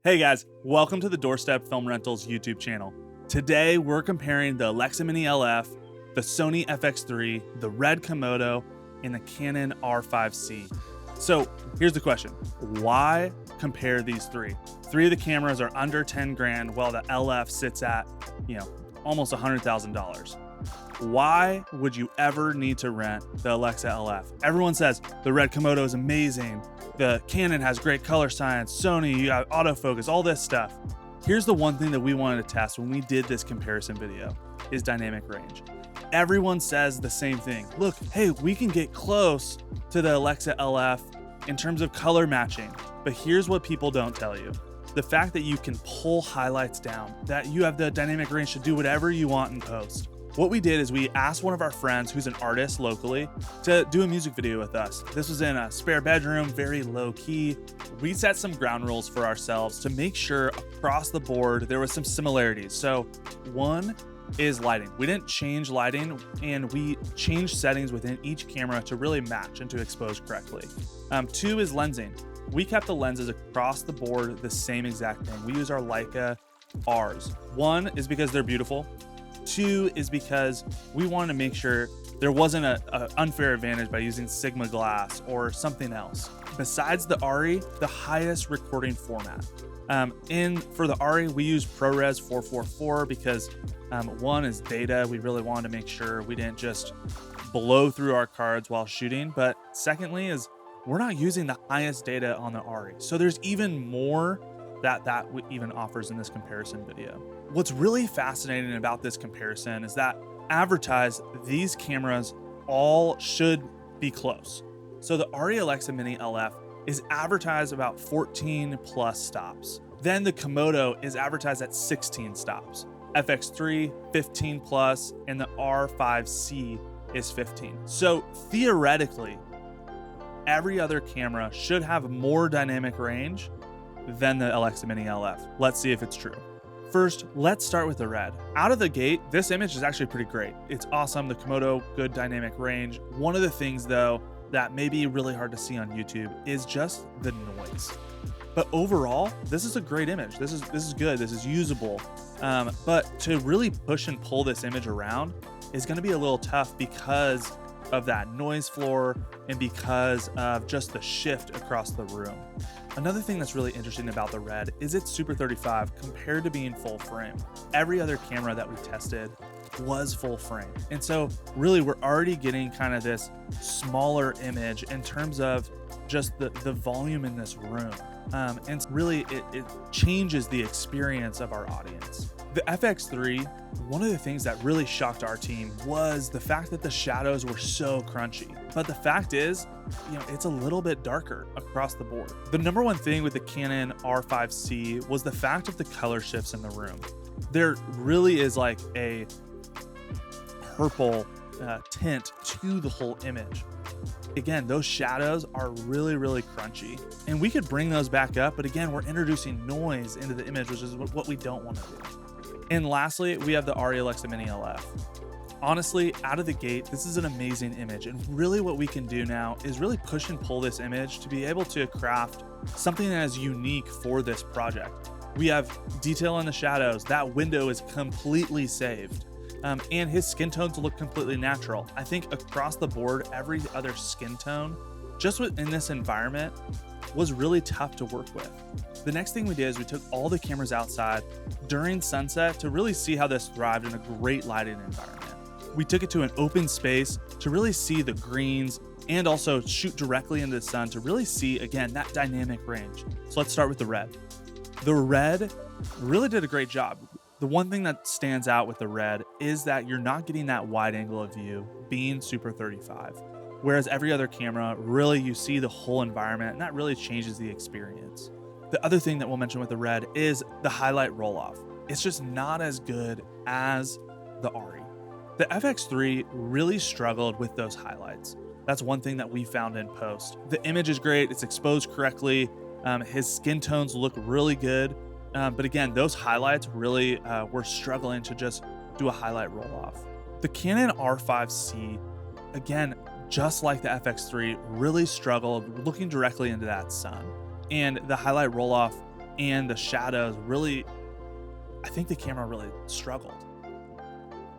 Hey guys, welcome to the Doorstep Film Rentals YouTube channel. Today we're comparing the Alexa Mini LF, the Sony FX3, the Red Komodo, and the Canon R5C. So here's the question, why compare these three? Three of the cameras are under 10 grand while the LF sits at, almost $100,000. Why would you ever need to rent the Alexa LF? Everyone says the Red Komodo is amazing. The Canon has great color science. Sony, you got autofocus, all this stuff. Here's the one thing that we wanted to test when we did this comparison video is dynamic range. Everyone says the same thing. Look, hey, we can get close to the Alexa LF in terms of color matching, but here's what people don't tell you. The fact that you can pull highlights down, that you have the dynamic range to do whatever you want in post. What we did is we asked one of our friends who's an artist locally to do a music video with us. This was in a spare bedroom, very low key. We set some ground rules for ourselves to make sure across the board there was some similarities. So one is lighting. We didn't change lighting and we changed settings within each camera to really match and to expose correctly. Two is lensing. We kept the lenses across the board the same exact thing. We use our Leica Rs. One is because they're beautiful. Two is because we wanted to make sure there wasn't an unfair advantage by using Sigma glass or something else. Besides the RE, the highest recording format. For the RE, we use ProRes 444 because one is data. We really wanted to make sure we didn't just blow through our cards while shooting. But secondly is we're not using the highest data on the RE. So there's even more that even offers in this comparison video. What's really fascinating about this comparison is that advertised these cameras all should be close. So the RE Alexa Mini LF is advertised about 14 plus stops. Then the Komodo is advertised at 16 stops. FX3, 15 plus, and the R5C is 15. So theoretically, every other camera should have more dynamic range than the Alexa Mini LF. Let's see if it's true. First, let's start with the Red. Out of the gate, this image is actually pretty great. It's awesome, the Komodo, good dynamic range. One of the things though that may be really hard to see on YouTube is just the noise. But overall, this is a great image. This is good, this is usable. But to really push and pull this image around is gonna be a little tough because of that noise floor and because of just the shift across the room. Another thing that's really interesting about the Red is it's Super 35 compared to being full frame. Every other camera that we tested was full frame. And so really we're already getting kind of this smaller image in terms of just the volume in this room. And really it changes the experience of our audience. The FX3, one of the things that really shocked our team was the fact that the shadows were so crunchy. But the fact is, it's a little bit darker across the board. The number one thing with the Canon R5C was the fact of the color shifts in the room. There really is like a purple tint to the whole image. Again, those shadows are really, really crunchy. And we could bring those back up, but again, we're introducing noise into the image, which is what we don't want to do. And lastly, we have the RE Alexa Mini LF. Honestly, out of the gate, this is an amazing image. And really what we can do now is really push and pull this image to be able to craft something that is unique for this project. We have detail in the shadows. That window is completely saved. And his skin tones look completely natural. I think across the board, every other skin tone, just within this environment, was really tough to work with. The next thing we did is we took all the cameras outside during sunset to really see how this thrived in a great lighting environment. We took it to an open space to really see the greens and also shoot directly into the sun to really see, again, that dynamic range. So let's start with the Red. The Red really did a great job. The one thing that stands out with the Red is that you're not getting that wide angle of view being Super 35. Whereas every other camera, really you see the whole environment and that really changes the experience. The other thing that we'll mention with the Red is the highlight roll-off. It's just not as good as the RE. The FX3 really struggled with those highlights. That's one thing that we found in post. The image is great, it's exposed correctly, his skin tones look really good, but again, those highlights really were struggling to just do a highlight roll-off. The Canon R5C, again, just like the FX3, really struggled looking directly into that sun. And the highlight roll-off and the shadows really, I think the camera really struggled.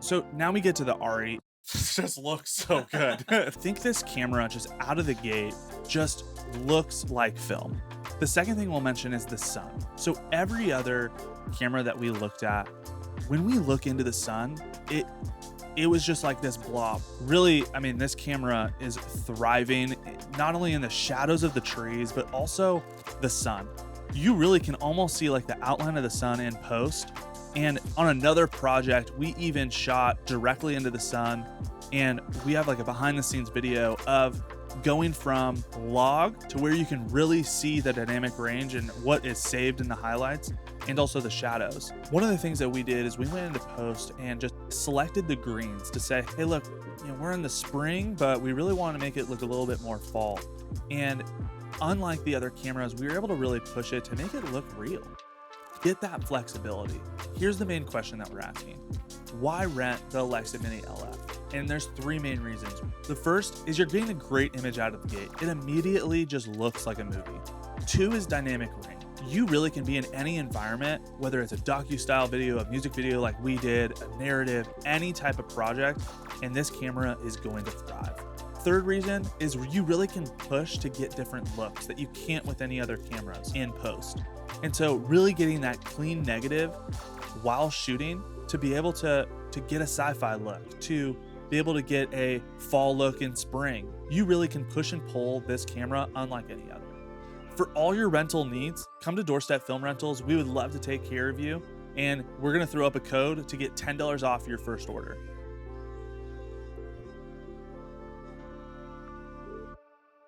So now we get to the RE. This just looks so good. I think this camera just out of the gate just looks like film. The second thing we'll mention is the sun. So every other camera that we looked at, when we look into the sun, it was just like this blob. Really, I mean, this camera is thriving not only in the shadows of the trees, but also the sun. You really can almost see like the outline of the sun in post. And on another project, we even shot directly into the sun, and we have like a behind the scenes video of going from log to where you can really see the dynamic range and what is saved in the highlights and also the shadows. One of the things that we did is we went into post and just selected the greens to say, hey, look, we're in the spring, but we really want to make it look a little bit more fall. And unlike the other cameras, we were able to really push it to make it look real. Get that flexibility. Here's the main question that we're asking. Why rent the Alexa Mini LF? And there's three main reasons. The first is you're getting a great image out of the gate. It immediately just looks like a movie. Two is dynamic range. You really can be in any environment, whether it's a docu-style video, a music video like we did, a narrative, any type of project, and this camera is going to thrive. Third reason is you really can push to get different looks that you can't with any other cameras in post. And so really getting that clean negative while shooting to be able to get a sci-fi look, to be able to get a fall look in spring. You really can push and pull this camera unlike any other. For all your rental needs, come to Doorstep Film Rentals. We would love to take care of you. And we're gonna throw up a code to get $10 off your first order.